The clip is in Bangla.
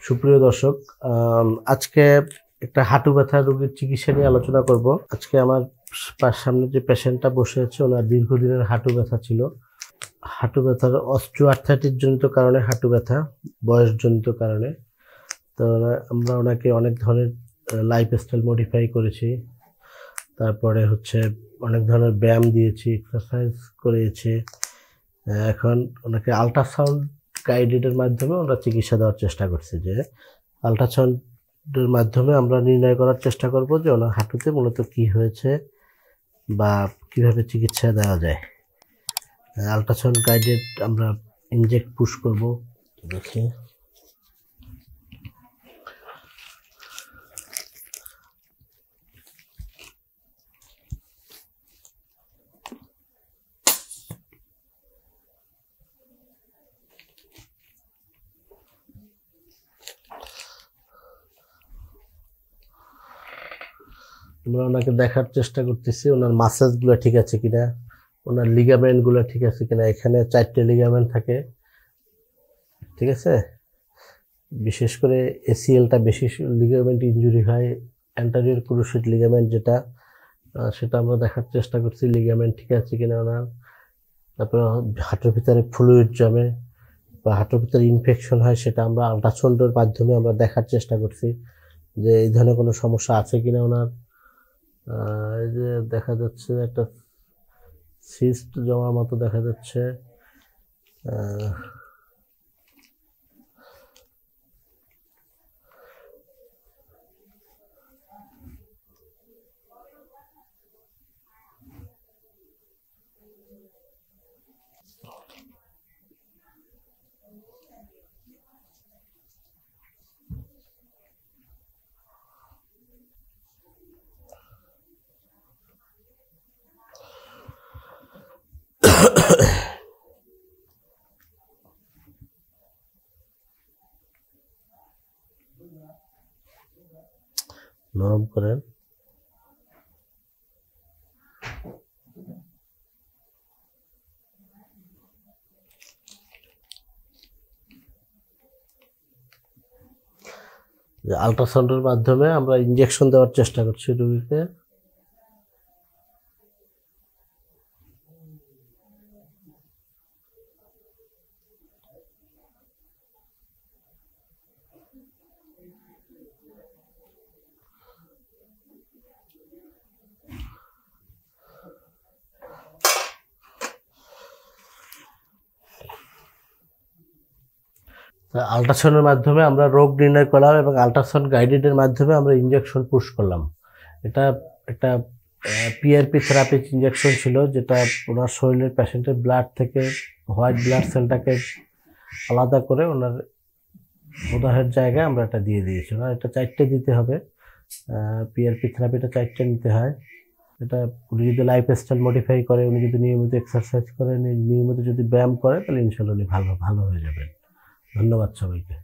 সুপ্রিয় দর্শক, আজকে একটা হাঁটু ব্যথা রোগীর চিকিৎসা নিয়ে আলোচনা করব। আজকে আমার সামনে যে পেশেন্টটা বসে আছে, ওনার দীর্ঘদিনের হাঁটু ব্যথা ছিল। হাঁটু ব্যথার অস্টিওআর্থ্রাইটিস জনিত কারণে হাঁটু ব্যথা, বয়সজনিত কারণে। তো আমরা ওনাকে অনেক ধরনের লাইফস্টাইল মডিফাই করেছি, তারপরে অনেক ধরনের ব্যায়াম দিয়েছি, এক্সারসাইজ করিয়েছি। এখন ওনাকে আল্ট্রাসাউন্ড গাইডেডের মাধ্যমে আমরা চিকিৎসা দেওয়ার চেষ্টা করছি। যে আল্ট্রাসাউন্ডের মাধ্যমে আমরা নির্ণয় করার চেষ্টা করব যে ওনার হাঁটুতে মূলত কি হয়েছে বা কিভাবে চিকিৎসা দেওয়া যায়। আল্ট্রাসাউন্ড গাইডেড আমরা ইনজেক্ট পুশ করব। দেখি, আমরা ওনাকে দেখার চেষ্টা করতেছি ওনার মাসেলসগুলো ঠিক আছে কিনা, ওনার লিগামেন্টগুলো ঠিক আছে কিনা। এখানে 4টে লিগামেন্ট থাকে, ঠিক আছে। বিশেষ করে এসিএলটা বেশি লিগামেন্ট ইনজুরি হয়, অ্যান্টেরিয়র ক্রুশিয়েট লিগামেন্ট যেটা, সেটা আমরা দেখার চেষ্টা করছি লিগামেন্ট ঠিক আছে কিনা ওনার। তারপরে হাঁটুর ভিতরে ফ্লুইড জমে বা হাঁটুর ভিতরে ইনফেকশন হয়, সেটা আমরা আল্ট্রাসাউন্ডের মাধ্যমে আমরা দেখার চেষ্টা করছি যে এই ধরনের কোনো সমস্যা আছে কিনা ওনার। এই যে দেখা যাচ্ছে একটা সিস্ট জমার মতো দেখা যাচ্ছে। নরম করেন। আল্ট্রাসাউন্ডের মাধ্যমে আমরা ইনজেকশন দেওয়ার চেষ্টা করছি রোগীকে। আল্ট্রাসাউন্ডের মাধ্যমে আমরা রোগ নির্ণয় করলাম এবং আল্ট্রাসাউন্ড গাইডেডের মাধ্যমে আমরা ইনজেকশন পুশ করলাম। এটা একটা পিআরপি থেরাপি ইনজেকশন ছিল, যেটা ওনার শরীরের পেশেন্টের ব্লাড থেকে হোয়াইট ব্লাড সেলটাকে আলাদা করে ওনার উদাহের জায়গায় আমরা এটা দিয়ে দিয়েছি। ওনার এটা 4টে দিতে হবে। পিআরপি থেরাপিটা 4টে নিতে হয়। এটা উনি যদি লাইফস্টাইল মডিফাই করে, উনি যদি নিয়মিত এক্সারসাইজ করে, নিয়মিত যদি ব্যায়াম করে, তাহলে ইনশাল্লাহ উনি ভালো হয়ে যাবেন। ধন্যবাদ সবাইকে।